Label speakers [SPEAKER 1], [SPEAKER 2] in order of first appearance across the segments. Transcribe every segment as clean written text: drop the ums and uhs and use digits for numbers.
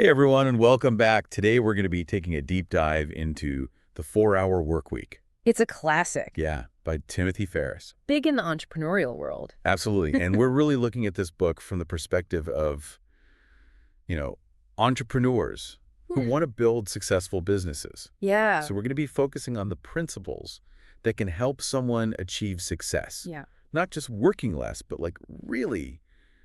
[SPEAKER 1] Hey everyone, and welcome back. Today we're going to be taking a deep dive into The 4-Hour Workweek.
[SPEAKER 2] It's a classic.
[SPEAKER 1] Yeah, by Timothy Ferriss.
[SPEAKER 2] Big in the entrepreneurial world.
[SPEAKER 1] Absolutely. And we're really looking at this book from the perspective of, entrepreneurs who want to build successful businesses.
[SPEAKER 2] Yeah.
[SPEAKER 1] So we're going to be focusing on the principles that can help someone achieve success.
[SPEAKER 2] Yeah.
[SPEAKER 1] Not just working less, but like really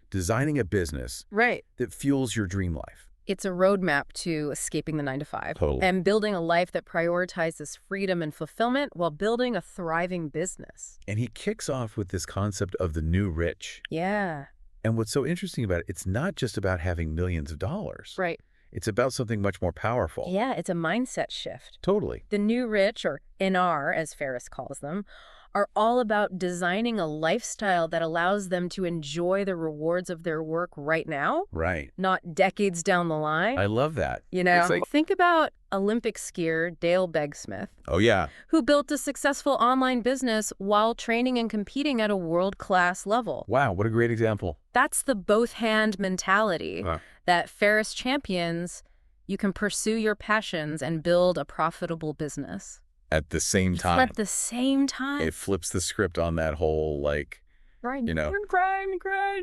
[SPEAKER 1] designing a business
[SPEAKER 2] Right.
[SPEAKER 1] that fuels your dream life.
[SPEAKER 2] It's a roadmap to escaping the 9-to-5
[SPEAKER 1] Totally.
[SPEAKER 2] and building a life that prioritizes freedom and fulfillment while building a thriving business.
[SPEAKER 1] And he kicks off with this concept of the new rich.
[SPEAKER 2] Yeah.
[SPEAKER 1] And what's so interesting about it, it's not just about having millions of dollars.
[SPEAKER 2] Right.
[SPEAKER 1] It's about something much more powerful.
[SPEAKER 2] Yeah, it's a mindset shift.
[SPEAKER 1] Totally.
[SPEAKER 2] The new rich, or NR as Ferris calls them, are all about designing a lifestyle that allows them to enjoy the rewards of their work right now,
[SPEAKER 1] Right.
[SPEAKER 2] not decades down the line.
[SPEAKER 1] I love that.
[SPEAKER 2] It's
[SPEAKER 1] like,
[SPEAKER 2] think about Olympic skier Dale Beggsmith,
[SPEAKER 1] oh yeah.
[SPEAKER 2] who built a successful online business while training and competing at a world-class level.
[SPEAKER 1] Wow, what a great example.
[SPEAKER 2] That's the both-hand mentality that Ferris champions. You can pursue your passions and build a profitable business.
[SPEAKER 1] At the same time.
[SPEAKER 2] At the same time.
[SPEAKER 1] It flips the script on that whole,
[SPEAKER 2] Grind.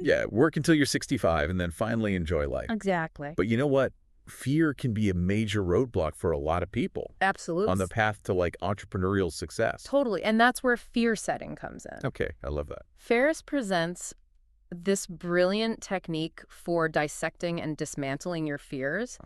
[SPEAKER 1] Yeah, work until you're 65 and then finally enjoy life.
[SPEAKER 2] Exactly.
[SPEAKER 1] But you know what? Fear can be a major roadblock for a lot of people.
[SPEAKER 2] Absolutely.
[SPEAKER 1] On the path to entrepreneurial success.
[SPEAKER 2] Totally. And that's where fear setting comes in.
[SPEAKER 1] Okay, I love that.
[SPEAKER 2] Ferris presents this brilliant technique for dissecting and dismantling your fears,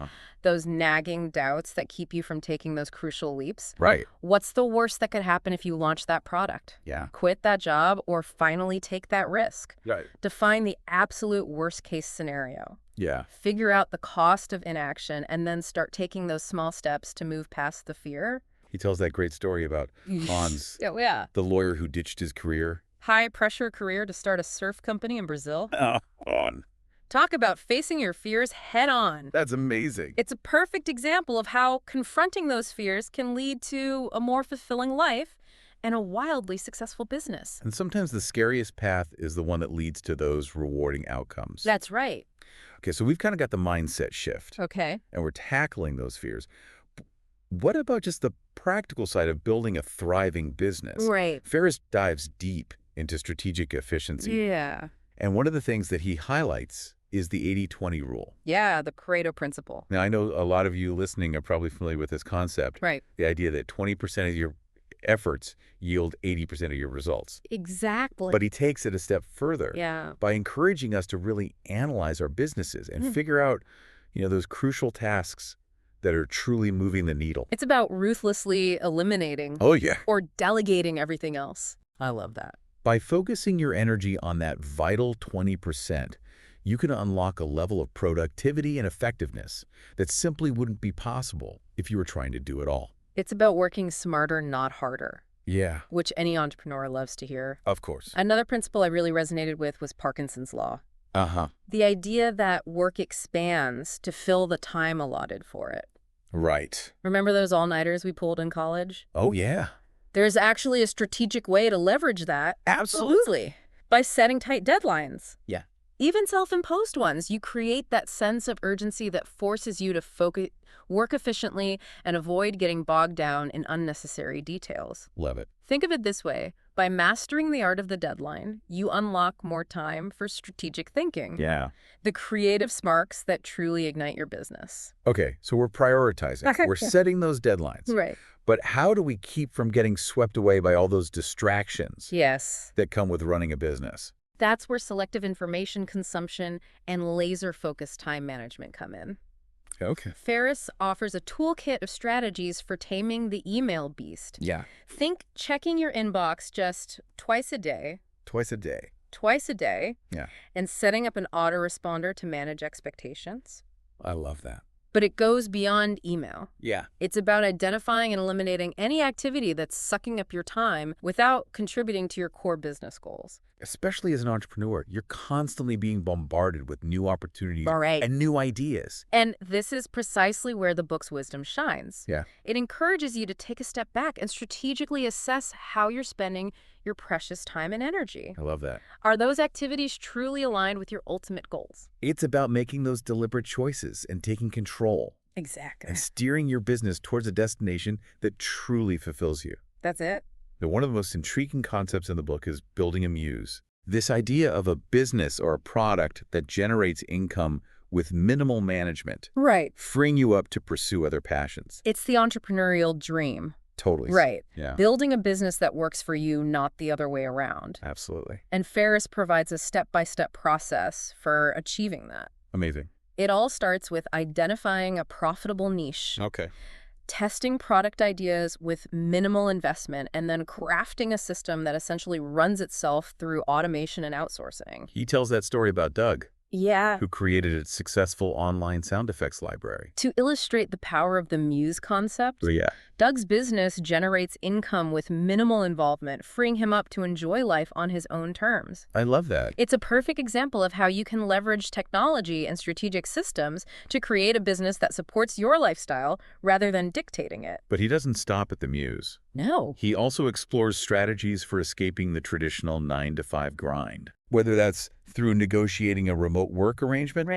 [SPEAKER 2] those nagging doubts that keep you from taking those crucial leaps.
[SPEAKER 1] Right.
[SPEAKER 2] What's the worst that could happen if you launch that product?
[SPEAKER 1] Yeah.
[SPEAKER 2] Quit that job or finally take that risk.
[SPEAKER 1] Right.
[SPEAKER 2] Define the absolute worst case scenario.
[SPEAKER 1] Yeah.
[SPEAKER 2] Figure out the cost of inaction and then start taking those small steps to move past the fear.
[SPEAKER 1] He tells that great story about Hans,
[SPEAKER 2] Oh, yeah.
[SPEAKER 1] the lawyer who ditched his career.
[SPEAKER 2] High-pressure career to start a surf company in Brazil.
[SPEAKER 1] Oh, on.
[SPEAKER 2] Talk about facing your fears head-on.
[SPEAKER 1] That's amazing.
[SPEAKER 2] It's a perfect example of how confronting those fears can lead to a more fulfilling life and a wildly successful business.
[SPEAKER 1] And sometimes the scariest path is the one that leads to those rewarding outcomes.
[SPEAKER 2] That's right.
[SPEAKER 1] Okay, so we've kind of got the mindset shift.
[SPEAKER 2] Okay.
[SPEAKER 1] And we're tackling those fears. What about just the practical side of building a thriving business?
[SPEAKER 2] Right.
[SPEAKER 1] Ferris dives deep into strategic efficiency.
[SPEAKER 2] Yeah.
[SPEAKER 1] And one of the things that he highlights is the 80-20 rule.
[SPEAKER 2] Yeah, the Pareto principle.
[SPEAKER 1] Now, I know a lot of you listening are probably familiar with this concept.
[SPEAKER 2] Right.
[SPEAKER 1] The idea that 20% of your efforts yield 80% of your results.
[SPEAKER 2] Exactly.
[SPEAKER 1] But he takes it a step further
[SPEAKER 2] Yeah.
[SPEAKER 1] by encouraging us to really analyze our businesses and figure out, those crucial tasks that are truly moving the needle.
[SPEAKER 2] It's about ruthlessly eliminating
[SPEAKER 1] Oh, yeah.
[SPEAKER 2] or delegating everything else. I love that.
[SPEAKER 1] By focusing your energy on that vital 20%, you can unlock a level of productivity and effectiveness that simply wouldn't be possible if you were trying to do it all.
[SPEAKER 2] It's about working smarter, not harder,
[SPEAKER 1] Yeah.
[SPEAKER 2] which any entrepreneur loves to hear.
[SPEAKER 1] Of course.
[SPEAKER 2] Another principle I really resonated with was Parkinson's law.
[SPEAKER 1] Uh-huh.
[SPEAKER 2] The idea that work expands to fill the time allotted for it.
[SPEAKER 1] Right.
[SPEAKER 2] Remember those all-nighters we pulled in college?
[SPEAKER 1] Oh, yeah.
[SPEAKER 2] There's actually a strategic way to leverage that.
[SPEAKER 1] Absolutely.
[SPEAKER 2] By setting tight deadlines.
[SPEAKER 1] Yeah.
[SPEAKER 2] Even self-imposed ones. You create that sense of urgency that forces you to focus, work efficiently, and avoid getting bogged down in unnecessary details.
[SPEAKER 1] Love it.
[SPEAKER 2] Think of it this way. By mastering the art of the deadline, you unlock more time for strategic thinking.
[SPEAKER 1] Yeah.
[SPEAKER 2] The creative sparks that truly ignite your business.
[SPEAKER 1] Okay, so we're prioritizing. We're setting those deadlines.
[SPEAKER 2] Right.
[SPEAKER 1] But how do we keep from getting swept away by all those distractions
[SPEAKER 2] Yes.
[SPEAKER 1] that come with running a business?
[SPEAKER 2] That's where selective information consumption and laser-focused time management come in.
[SPEAKER 1] Okay.
[SPEAKER 2] Ferris offers a toolkit of strategies for taming the email beast.
[SPEAKER 1] Yeah.
[SPEAKER 2] Think checking your inbox just twice a day,
[SPEAKER 1] Twice a day. Yeah.
[SPEAKER 2] and setting up an autoresponder to manage expectations.
[SPEAKER 1] I love that.
[SPEAKER 2] But it goes beyond email.
[SPEAKER 1] Yeah.
[SPEAKER 2] It's about identifying and eliminating any activity that's sucking up your time without contributing to your core business goals.
[SPEAKER 1] Especially as an entrepreneur, you're constantly being bombarded with new opportunities
[SPEAKER 2] All right.
[SPEAKER 1] and new ideas.
[SPEAKER 2] And this is precisely where the book's wisdom shines.
[SPEAKER 1] Yeah,
[SPEAKER 2] It encourages you to take a step back and strategically assess how you're spending your precious time and energy.
[SPEAKER 1] I love that.
[SPEAKER 2] Are those activities truly aligned with your ultimate goals?
[SPEAKER 1] It's about making those deliberate choices and taking control
[SPEAKER 2] Exactly.
[SPEAKER 1] and steering your business towards a destination that truly fulfills you.
[SPEAKER 2] That's it.
[SPEAKER 1] Now, one of the most intriguing concepts in the book is building a muse. This idea of a business or a product that generates income with minimal management,
[SPEAKER 2] Right.
[SPEAKER 1] freeing you up to pursue other passions.
[SPEAKER 2] It's the entrepreneurial dream.
[SPEAKER 1] Totally.
[SPEAKER 2] Right.
[SPEAKER 1] Yeah,
[SPEAKER 2] Building a business that works for you, not the other way around.
[SPEAKER 1] absolutely.
[SPEAKER 2] And Ferris provides a step-by-step process for achieving that.
[SPEAKER 1] Amazing.
[SPEAKER 2] It all starts with identifying a profitable niche,
[SPEAKER 1] Okay.
[SPEAKER 2] testing product ideas with minimal investment, and then crafting a system that essentially runs itself through automation and outsourcing.
[SPEAKER 1] He tells that story about Doug,
[SPEAKER 2] Yeah.
[SPEAKER 1] who created a successful online sound effects library.
[SPEAKER 2] To illustrate the power of the muse concept,
[SPEAKER 1] Yeah.
[SPEAKER 2] Doug's business generates income with minimal involvement, freeing him up to enjoy life on his own terms.
[SPEAKER 1] I love that.
[SPEAKER 2] It's a perfect example of how you can leverage technology and strategic systems to create a business that supports your lifestyle rather than dictating it.
[SPEAKER 1] But he doesn't stop at the muse.
[SPEAKER 2] No.
[SPEAKER 1] He also explores strategies for escaping the traditional 9-to-5 grind, whether that's through negotiating a remote work arrangement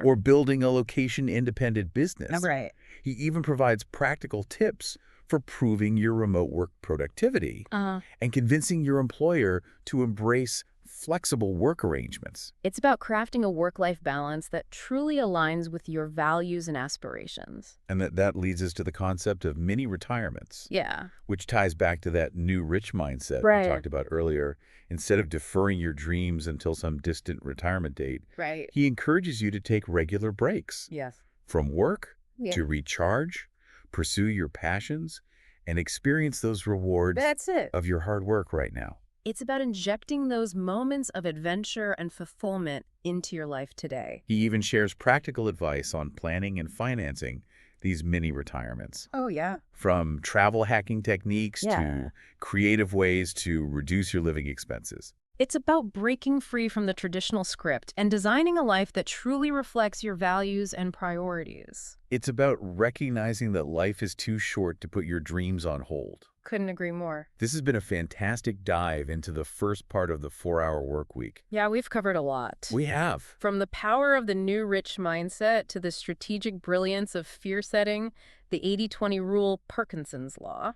[SPEAKER 1] or building a location-independent business.
[SPEAKER 2] Right.
[SPEAKER 1] He even provides practical tips for proving your remote work productivity and convincing your employer to embrace flexible work arrangements.
[SPEAKER 2] It's about crafting a work-life balance that truly aligns with your values and aspirations.
[SPEAKER 1] And that leads us to the concept of mini retirements,
[SPEAKER 2] Yeah.
[SPEAKER 1] which ties back to that new rich mindset
[SPEAKER 2] Right.
[SPEAKER 1] we talked about earlier. Instead of deferring your dreams until some distant retirement date,
[SPEAKER 2] Right.
[SPEAKER 1] he encourages you to take regular breaks
[SPEAKER 2] Yes.
[SPEAKER 1] from work
[SPEAKER 2] Yeah.
[SPEAKER 1] to recharge, pursue your passions, and experience those rewards
[SPEAKER 2] That's it.
[SPEAKER 1] of your hard work right now.
[SPEAKER 2] It's about injecting those moments of adventure and fulfillment into your life today.
[SPEAKER 1] He even shares practical advice on planning and financing these mini retirements.
[SPEAKER 2] Oh, yeah.
[SPEAKER 1] From travel hacking techniques
[SPEAKER 2] Yeah.
[SPEAKER 1] to creative ways to reduce your living expenses.
[SPEAKER 2] It's about breaking free from the traditional script and designing a life that truly reflects your values and priorities.
[SPEAKER 1] It's about recognizing that life is too short to put your dreams on hold.
[SPEAKER 2] Couldn't agree more.
[SPEAKER 1] This has been a fantastic dive into the first part of the 4-Hour Workweek.
[SPEAKER 2] Yeah, we've covered a lot.
[SPEAKER 1] We have.
[SPEAKER 2] From the power of the new rich mindset to the strategic brilliance of fear setting, the 80-20 rule, Parkinson's law.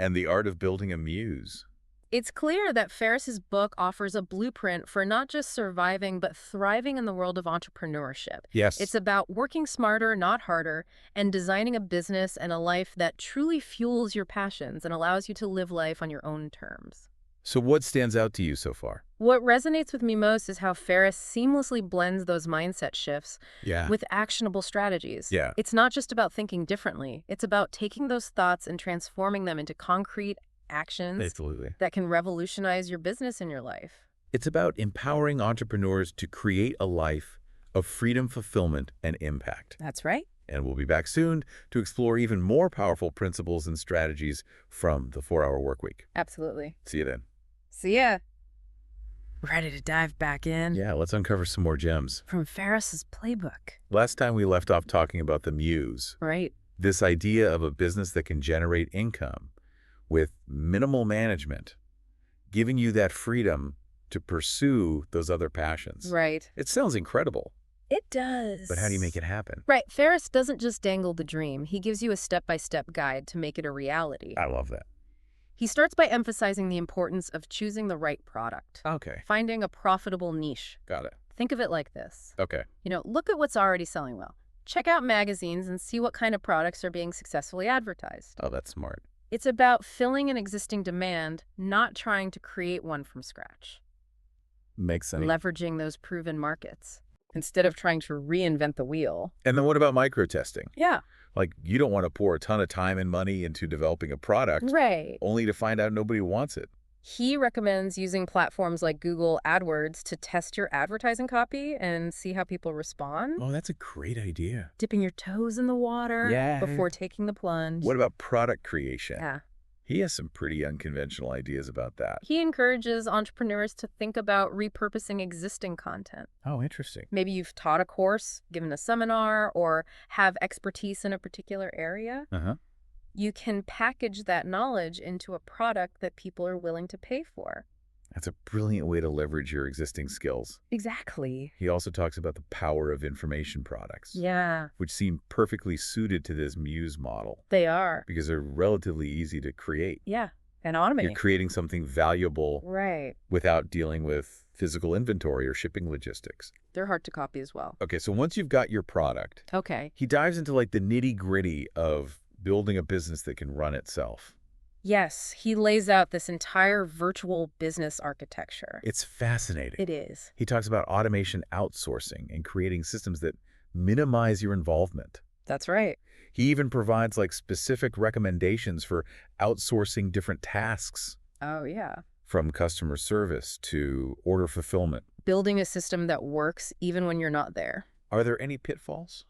[SPEAKER 1] And the art of building a muse.
[SPEAKER 2] It's clear that Ferris's book offers a blueprint for not just surviving, but thriving in the world of entrepreneurship.
[SPEAKER 1] Yes.
[SPEAKER 2] It's about working smarter, not harder, and designing a business and a life that truly fuels your passions and allows you to live life on your own terms.
[SPEAKER 1] So what stands out to you so far?
[SPEAKER 2] What resonates with me most is how Ferris seamlessly blends those mindset shifts
[SPEAKER 1] Yeah.
[SPEAKER 2] with actionable strategies.
[SPEAKER 1] Yeah.
[SPEAKER 2] It's not just about thinking differently. It's about taking those thoughts and transforming them into concrete actions
[SPEAKER 1] Absolutely.
[SPEAKER 2] that can revolutionize your business and your life.
[SPEAKER 1] It's about empowering entrepreneurs to create a life of freedom, fulfillment, and impact.
[SPEAKER 2] That's right.
[SPEAKER 1] And we'll be back soon to explore even more powerful principles and strategies from the 4-Hour Workweek.
[SPEAKER 2] Absolutely.
[SPEAKER 1] See you then.
[SPEAKER 2] See ya. Ready to dive back in?
[SPEAKER 1] Yeah, let's uncover some more gems.
[SPEAKER 2] From Ferris's playbook.
[SPEAKER 1] Last time we left off talking about the muse,
[SPEAKER 2] Right.
[SPEAKER 1] this idea of a business that can generate income with minimal management, giving you that freedom to pursue those other passions.
[SPEAKER 2] Right.
[SPEAKER 1] It sounds incredible,
[SPEAKER 2] It does.
[SPEAKER 1] but how do you make it happen?
[SPEAKER 2] Right. Ferris doesn't just dangle the dream. He gives you a step-by-step guide to make it a reality.
[SPEAKER 1] I love that.
[SPEAKER 2] He starts by emphasizing the importance of choosing the right product.
[SPEAKER 1] Okay,
[SPEAKER 2] Finding a profitable niche.
[SPEAKER 1] got it.
[SPEAKER 2] Think of it like this.
[SPEAKER 1] Okay,
[SPEAKER 2] Look at what's already selling well. Check out magazines and see what kind of products are being successfully advertised.
[SPEAKER 1] oh, that's smart.
[SPEAKER 2] It's about filling an existing demand, not trying to create one from scratch.
[SPEAKER 1] Makes sense.
[SPEAKER 2] Leveraging those proven markets instead of trying to reinvent the wheel.
[SPEAKER 1] And then what about micro-testing?
[SPEAKER 2] Yeah.
[SPEAKER 1] Like, you don't want to pour a ton of time and money into developing a product
[SPEAKER 2] Right.
[SPEAKER 1] only to find out nobody wants it.
[SPEAKER 2] He recommends using platforms like Google AdWords to test your advertising copy and see how people respond.
[SPEAKER 1] Oh, that's a great idea.
[SPEAKER 2] Dipping your toes in the water
[SPEAKER 1] Yeah.
[SPEAKER 2] before taking the plunge.
[SPEAKER 1] What about product creation?
[SPEAKER 2] Yeah.
[SPEAKER 1] He has some pretty unconventional ideas about that.
[SPEAKER 2] He encourages entrepreneurs to think about repurposing existing content.
[SPEAKER 1] Oh, interesting.
[SPEAKER 2] Maybe you've taught a course, given a seminar, or have expertise in a particular area.
[SPEAKER 1] Uh-huh.
[SPEAKER 2] You can package that knowledge into a product that people are willing to pay for.
[SPEAKER 1] That's a brilliant way to leverage your existing skills.
[SPEAKER 2] Exactly.
[SPEAKER 1] He also talks about the power of information products.
[SPEAKER 2] Yeah,
[SPEAKER 1] Which seem perfectly suited to this Muse model
[SPEAKER 2] they are.
[SPEAKER 1] because they're relatively easy to create.
[SPEAKER 2] Yeah, and
[SPEAKER 1] You're
[SPEAKER 2] automate.
[SPEAKER 1] creating something valuable
[SPEAKER 2] Right.
[SPEAKER 1] without dealing with physical inventory or shipping logistics.
[SPEAKER 2] They're hard to copy as well.
[SPEAKER 1] Okay, so once you've got your product,
[SPEAKER 2] Okay.
[SPEAKER 1] he dives into like the nitty-gritty of building a business that can run itself.
[SPEAKER 2] Yes, he lays out this entire virtual business architecture.
[SPEAKER 1] It's fascinating.
[SPEAKER 2] It is.
[SPEAKER 1] He talks about automation outsourcing and creating systems that minimize your involvement.
[SPEAKER 2] That's right.
[SPEAKER 1] He even provides like specific recommendations for outsourcing different tasks,
[SPEAKER 2] Oh, yeah.
[SPEAKER 1] from customer service to order fulfillment.
[SPEAKER 2] Building a system that works even when you're not there.
[SPEAKER 1] Are there any pitfalls?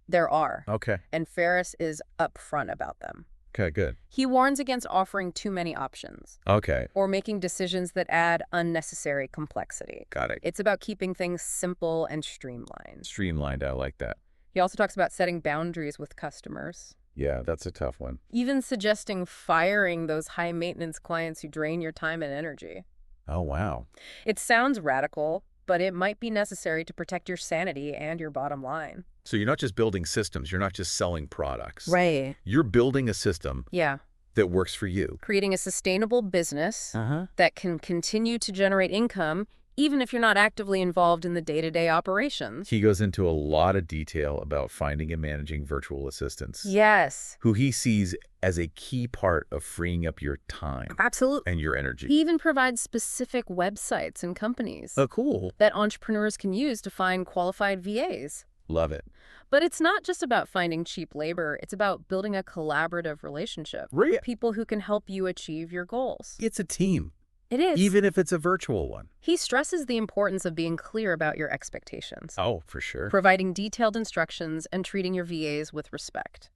[SPEAKER 2] There are,
[SPEAKER 1] Okay.
[SPEAKER 2] and Ferris is upfront about them.
[SPEAKER 1] Okay, good.
[SPEAKER 2] He warns against offering too many options
[SPEAKER 1] Okay,
[SPEAKER 2] or making decisions that add unnecessary complexity.
[SPEAKER 1] got it.
[SPEAKER 2] It's about keeping things simple and streamlined.
[SPEAKER 1] Streamlined, I like that.
[SPEAKER 2] He also talks about setting boundaries with customers,
[SPEAKER 1] Yeah, that's a tough one.
[SPEAKER 2] even suggesting firing those high-maintenance clients who drain your time and energy.
[SPEAKER 1] Oh, wow.
[SPEAKER 2] It sounds radical, but it might be necessary to protect your sanity and your bottom line.
[SPEAKER 1] So you're not just building systems, you're not just selling products.
[SPEAKER 2] Right.
[SPEAKER 1] You're building a system
[SPEAKER 2] Yeah.
[SPEAKER 1] that works for you.
[SPEAKER 2] Creating a sustainable business
[SPEAKER 1] Uh-huh.
[SPEAKER 2] that can continue to generate income even if you're not actively involved in the day-to-day operations.
[SPEAKER 1] He goes into a lot of detail about finding and managing virtual assistants,
[SPEAKER 2] Yes.
[SPEAKER 1] who he sees as a key part of freeing up your time
[SPEAKER 2] Absolutely.
[SPEAKER 1] and your energy.
[SPEAKER 2] He even provides specific websites and companies
[SPEAKER 1] Oh, cool.
[SPEAKER 2] that entrepreneurs can use to find qualified VAs.
[SPEAKER 1] Love it.
[SPEAKER 2] But it's not just about finding cheap labor. It's about building a collaborative relationship
[SPEAKER 1] Right.
[SPEAKER 2] with people who can help you achieve your goals.
[SPEAKER 1] It's a team,
[SPEAKER 2] It is.
[SPEAKER 1] even if it's a virtual one.
[SPEAKER 2] He stresses the importance of being clear about your expectations,
[SPEAKER 1] Oh, for sure.
[SPEAKER 2] providing detailed instructions, and treating your VAs with respect.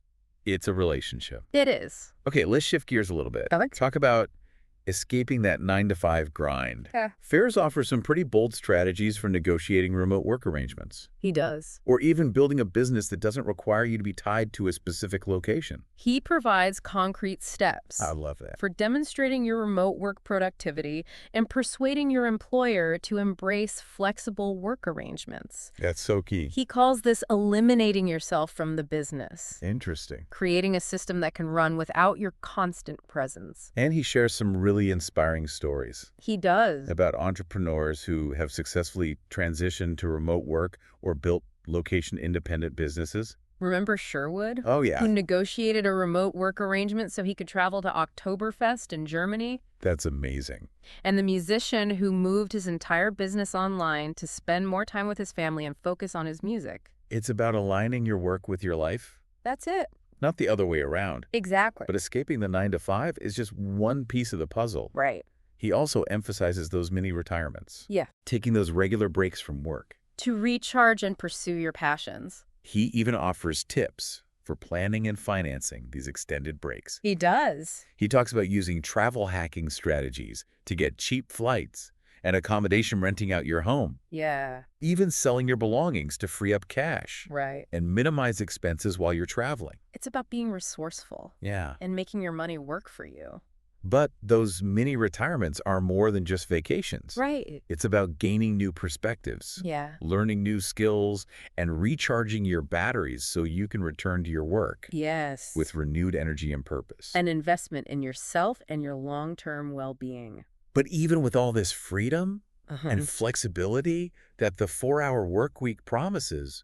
[SPEAKER 1] It's a relationship.
[SPEAKER 2] It is.
[SPEAKER 1] Okay, let's shift gears a little bit.
[SPEAKER 2] Okay.
[SPEAKER 1] Talk about escaping that 9-to-5 grind.
[SPEAKER 2] Yeah.
[SPEAKER 1] Ferris offers some pretty bold strategies for negotiating remote work arrangements,
[SPEAKER 2] He does.
[SPEAKER 1] or even building a business that doesn't require you to be tied to a specific location.
[SPEAKER 2] He provides concrete steps
[SPEAKER 1] I love that.
[SPEAKER 2] for demonstrating your remote work productivity and persuading your employer to embrace flexible work arrangements.
[SPEAKER 1] That's so key.
[SPEAKER 2] He calls this eliminating yourself from the business,
[SPEAKER 1] Interesting.
[SPEAKER 2] creating a system that can run without your constant presence.
[SPEAKER 1] And he shares some really inspiring stories
[SPEAKER 2] He does.
[SPEAKER 1] about entrepreneurs who have successfully transitioned to remote work or built location-independent businesses.
[SPEAKER 2] Remember Sherwood?
[SPEAKER 1] Oh,
[SPEAKER 2] Who
[SPEAKER 1] yeah.
[SPEAKER 2] negotiated a remote work arrangement so he could travel to Oktoberfest in Germany?
[SPEAKER 1] That's amazing.
[SPEAKER 2] And the musician who moved his entire business online to spend more time with his family and focus on his music.
[SPEAKER 1] It's about aligning your work with your life,
[SPEAKER 2] That's it.
[SPEAKER 1] not the other way around.
[SPEAKER 2] Exactly.
[SPEAKER 1] But escaping the 9-to-5 is just one piece of the puzzle.
[SPEAKER 2] Right.
[SPEAKER 1] He also emphasizes those mini retirements,
[SPEAKER 2] Yeah.
[SPEAKER 1] taking those regular breaks from work.
[SPEAKER 2] To recharge and pursue your passions.
[SPEAKER 1] He even offers tips for planning and financing these extended breaks.
[SPEAKER 2] He does.
[SPEAKER 1] He talks about using travel hacking strategies to get cheap flights and accommodation renting out your home,
[SPEAKER 2] Yeah.
[SPEAKER 1] even selling your belongings to free up cash
[SPEAKER 2] Right.
[SPEAKER 1] and minimize expenses while you're traveling.
[SPEAKER 2] It's about being resourceful
[SPEAKER 1] Yeah.
[SPEAKER 2] and making your money work for you.
[SPEAKER 1] But those mini retirements are more than just vacations.
[SPEAKER 2] Right.
[SPEAKER 1] It's about gaining new perspectives,
[SPEAKER 2] Yeah.
[SPEAKER 1] learning new skills, and recharging your batteries so you can return to your work
[SPEAKER 2] Yes.
[SPEAKER 1] with renewed energy and purpose.
[SPEAKER 2] an investment in yourself and your long-term well-being.
[SPEAKER 1] But even with all this freedom
[SPEAKER 2] Uh-huh.
[SPEAKER 1] and flexibility that the 4-hour work week promises,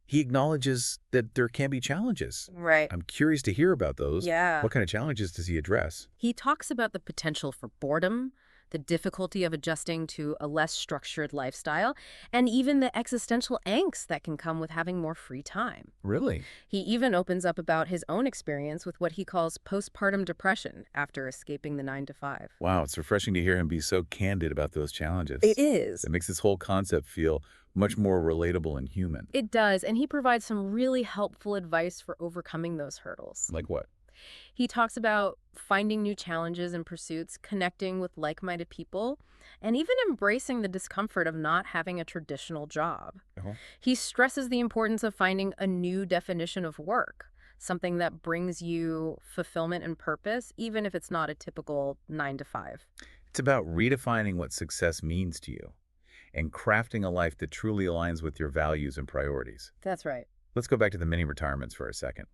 [SPEAKER 1] he acknowledges that there can be challenges.
[SPEAKER 2] Right.
[SPEAKER 1] I'm curious to hear about those.
[SPEAKER 2] Yeah.
[SPEAKER 1] What kind of challenges does he address?
[SPEAKER 2] He talks about the potential for boredom, the difficulty of adjusting to a less structured lifestyle, and even the existential angst that can come with having more free time.
[SPEAKER 1] Really?
[SPEAKER 2] He even opens up about his own experience with what he calls postpartum depression after escaping the 9-to-5.
[SPEAKER 1] Wow, it's refreshing to hear him be so candid about those challenges.
[SPEAKER 2] It is.
[SPEAKER 1] It makes this whole concept feel much more relatable and human.
[SPEAKER 2] It does, and he provides some really helpful advice for overcoming those hurdles.
[SPEAKER 1] Like what?
[SPEAKER 2] He talks about finding new challenges and pursuits, connecting with like-minded people, and even embracing the discomfort of not having a traditional job.
[SPEAKER 1] Uh-huh.
[SPEAKER 2] He stresses the importance of finding a new definition of work, something that brings you fulfillment and purpose, even if it's not a typical 9 to 5.
[SPEAKER 1] It's about redefining what success means to you and crafting a life that truly aligns with your values and priorities.
[SPEAKER 2] That's right.
[SPEAKER 1] Let's go back to the mini retirements for a second.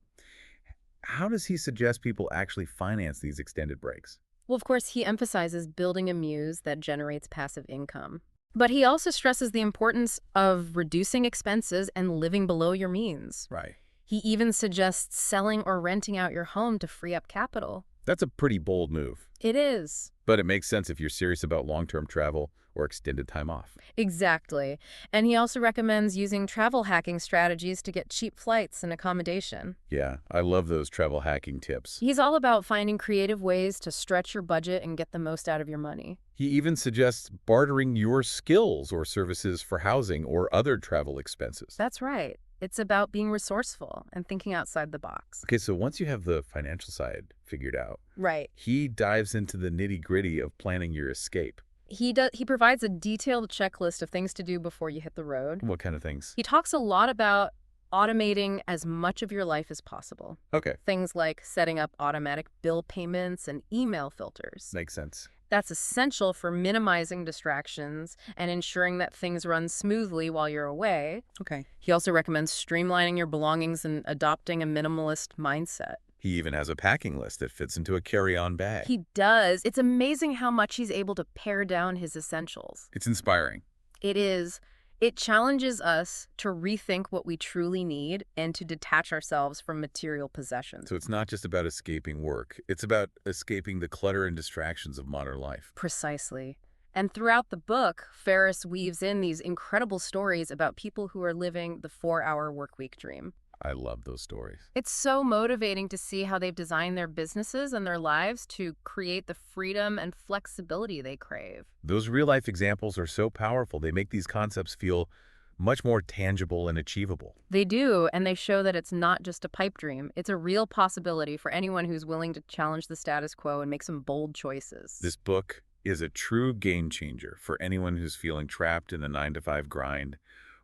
[SPEAKER 1] How does he suggest people actually finance these extended breaks?
[SPEAKER 2] Well, of course, he emphasizes building a muse that generates passive income. But he also stresses the importance of reducing expenses and living below your means.
[SPEAKER 1] Right.
[SPEAKER 2] He even suggests selling or renting out your home to free up capital.
[SPEAKER 1] That's a pretty bold move,
[SPEAKER 2] It is.
[SPEAKER 1] but it makes sense if you're serious about long-term travel or extended time off.
[SPEAKER 2] Exactly. And he also recommends using travel hacking strategies to get cheap flights and accommodation.
[SPEAKER 1] Yeah, I love those travel hacking tips.
[SPEAKER 2] He's all about finding creative ways to stretch your budget and get the most out of your money.
[SPEAKER 1] He even suggests bartering your skills or services for housing or other travel expenses.
[SPEAKER 2] That's right. It's about being resourceful and thinking outside the box.
[SPEAKER 1] Okay, so once you have the financial side figured out,
[SPEAKER 2] Right.
[SPEAKER 1] he dives into the nitty-gritty of planning your escape.
[SPEAKER 2] He provides a detailed checklist of things to do before you hit the road.
[SPEAKER 1] What kind of things?
[SPEAKER 2] He talks a lot about automating as much of your life as possible.
[SPEAKER 1] Okay,
[SPEAKER 2] Things like setting up automatic bill payments and email filters.
[SPEAKER 1] makes sense.
[SPEAKER 2] That's essential for minimizing distractions and ensuring that things run smoothly while you're away.
[SPEAKER 1] Okay.
[SPEAKER 2] He also recommends streamlining your belongings and adopting a minimalist mindset.
[SPEAKER 1] He even has a packing list that fits into a carry-on bag.
[SPEAKER 2] He does. It's amazing how much he's able to pare down his essentials.
[SPEAKER 1] It's inspiring.
[SPEAKER 2] It is. It challenges us to rethink what we truly need and to detach ourselves from material possessions.
[SPEAKER 1] So it's not just about escaping work. It's about escaping the clutter and distractions of modern life.
[SPEAKER 2] Precisely. And throughout the book, Ferris weaves in these incredible stories about people who are living the 4-hour workweek dream.
[SPEAKER 1] I love those stories.
[SPEAKER 2] It's so motivating to see how they've designed their businesses and their lives to create the freedom and flexibility they crave.
[SPEAKER 1] Those real-life examples are so powerful. They make these concepts feel much more tangible and achievable.
[SPEAKER 2] They do, and they show that it's not just a pipe dream. It's a real possibility for anyone who's willing to challenge the status quo and make some bold choices.
[SPEAKER 1] This book is a true game changer for anyone who's feeling trapped in the 9-to-5 grind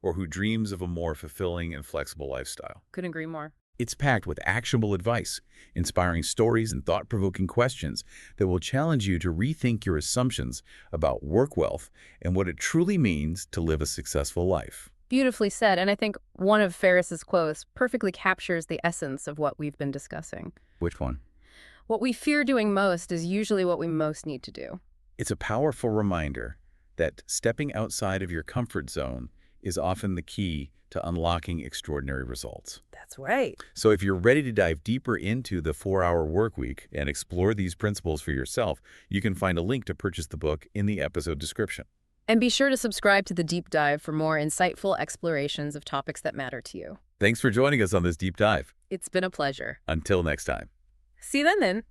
[SPEAKER 1] or who dreams of a more fulfilling and flexible lifestyle.
[SPEAKER 2] Couldn't agree more.
[SPEAKER 1] It's packed with actionable advice, inspiring stories, and thought-provoking questions that will challenge you to rethink your assumptions about work wealth and what it truly means to live a successful life.
[SPEAKER 2] Beautifully said, and I think one of Ferris's quotes perfectly captures the essence of what we've been discussing.
[SPEAKER 1] Which one?
[SPEAKER 2] What we fear doing most is usually what we most need to do.
[SPEAKER 1] It's a powerful reminder that stepping outside of your comfort zone is often the key to unlocking extraordinary results.
[SPEAKER 2] That's right.
[SPEAKER 1] So if you're ready to dive deeper into the 4-hour workweek and explore these principles for yourself, you can find a link to purchase the book in the episode description.
[SPEAKER 2] And be sure to subscribe to The Deep Dive for more insightful explorations of topics that matter to you.
[SPEAKER 1] Thanks for joining us on this deep dive.
[SPEAKER 2] It's been a pleasure.
[SPEAKER 1] Until next time.
[SPEAKER 2] See you then.